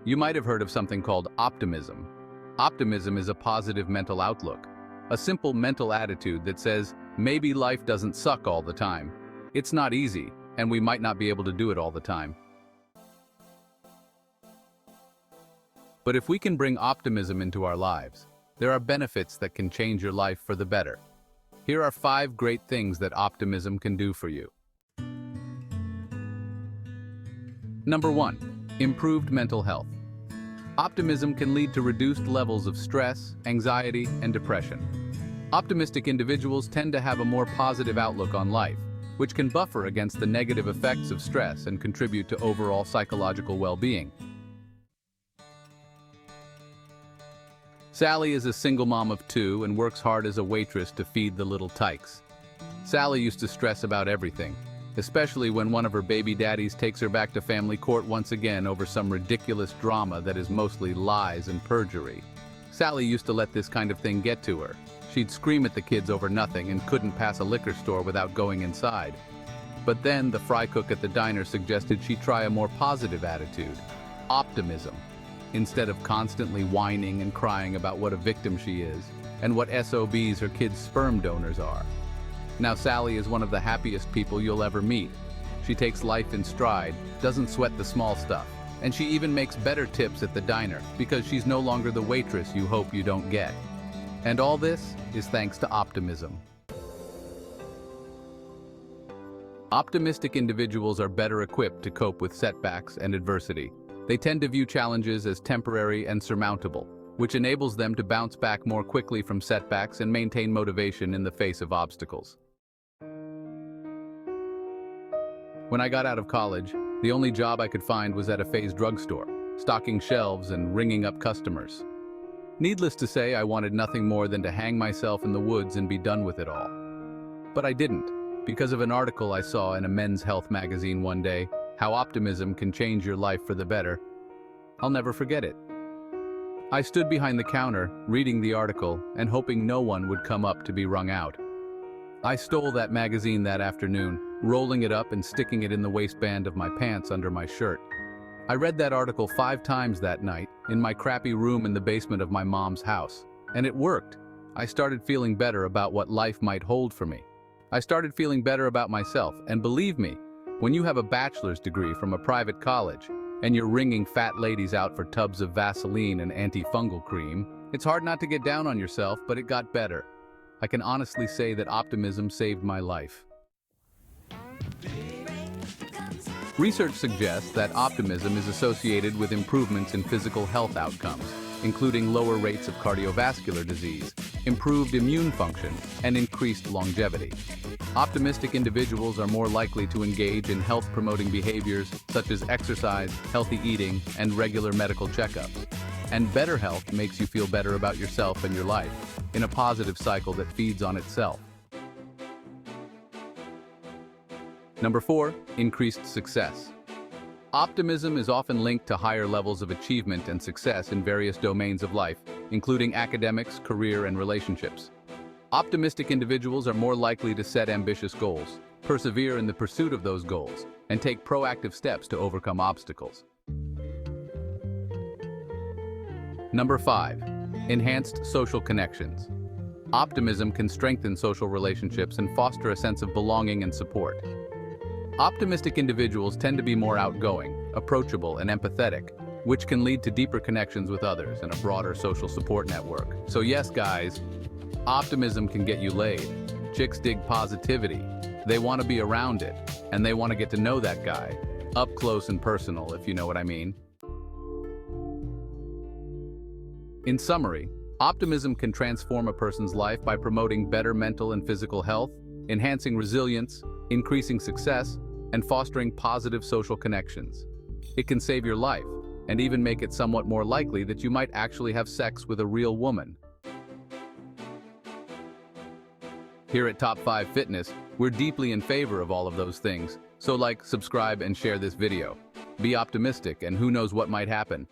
You might have heard of something called optimism. Optimism is a positive mental outlook, a simple mental attitude that says, maybe life doesn't suck all the time. It's not easy, and we might not be able to do it all the time. But if we can bring optimism into our lives, there are benefits that can change your life for the better. Here are 5 great things that optimism can do for you. Number 1. Improved mental health. Optimism can lead to reduced levels of stress, anxiety, and depression. Optimistic individuals tend to have a more positive outlook on life, which can buffer against the negative effects of stress and contribute to overall psychological well-being. Sally is a single mom of 2 and works hard as a waitress to feed the little tykes. Sally used to stress about everything, especially when one of her baby daddies takes her back to family court once again over some ridiculous drama that is mostly lies and perjury. Sally used to let this kind of thing get to her. She'd scream at the kids over nothing and couldn't pass a liquor store without going inside. But then the fry cook at the diner suggested she try a more positive attitude, optimism, instead of constantly whining and crying about what a victim she is and what SOBs her kids' sperm donors are. Now Sally is one of the happiest people you'll ever meet. She takes life in stride, doesn't sweat the small stuff, and she even makes better tips at the diner because she's no longer the waitress you hope you don't get. And all this is thanks to optimism. Optimistic individuals are better equipped to cope with setbacks and adversity. They tend to view challenges as temporary and surmountable, which enables them to bounce back more quickly from setbacks and maintain motivation in the face of obstacles. When I got out of college, the only job I could find was at a phase drugstore, stocking shelves and ringing up customers. Needless to say, I wanted nothing more than to hang myself in the woods and be done with it all. But I didn't, because of an article I saw in a men's health magazine one day, How Optimism Can Change Your Life for the Better. I'll never forget it. I stood behind the counter, reading the article, and hoping no one would come up to be wrung out. I stole that magazine that afternoon, rolling it up and sticking it in the waistband of my pants under my shirt. I read that article 5 times that night, in my crappy room in the basement of my mom's house. And it worked. I started feeling better about what life might hold for me. I started feeling better about myself, and believe me, when you have a bachelor's degree from a private college, and you're wringing fat ladies out for tubs of Vaseline and antifungal cream, it's hard not to get down on yourself, but it got better. I can honestly say that optimism saved my life. Research suggests that optimism is associated with improvements in physical health outcomes, including lower rates of cardiovascular disease, improved immune function, and increased longevity. Optimistic individuals are more likely to engage in health-promoting behaviors such as exercise, healthy eating, and regular medical checkups. And better health makes you feel better about yourself and your life, in a positive cycle that feeds on itself. Number 4, increased success. Optimism is often linked to higher levels of achievement and success in various domains of life, including academics, career, and relationships. Optimistic individuals are more likely to set ambitious goals, persevere in the pursuit of those goals, and take proactive steps to overcome obstacles. Number 5, enhanced social connections. Optimism can strengthen social relationships and foster a sense of belonging and support. Optimistic individuals tend to be more outgoing, approachable, and empathetic, which can lead to deeper connections with others and a broader social support network. So yes, guys, optimism can get you laid. Chicks dig positivity. They want to be around it, and they want to get to know that guy, up close and personal, if you know what I mean. In summary, optimism can transform a person's life by promoting better mental and physical health, enhancing resilience, increasing success, and fostering positive social connections. It can save your life, and even make it somewhat more likely that you might actually have sex with a real woman. Here at Top 5 Fitness, we're deeply in favor of all of those things, so like, subscribe, and share this video. Be optimistic, and who knows what might happen.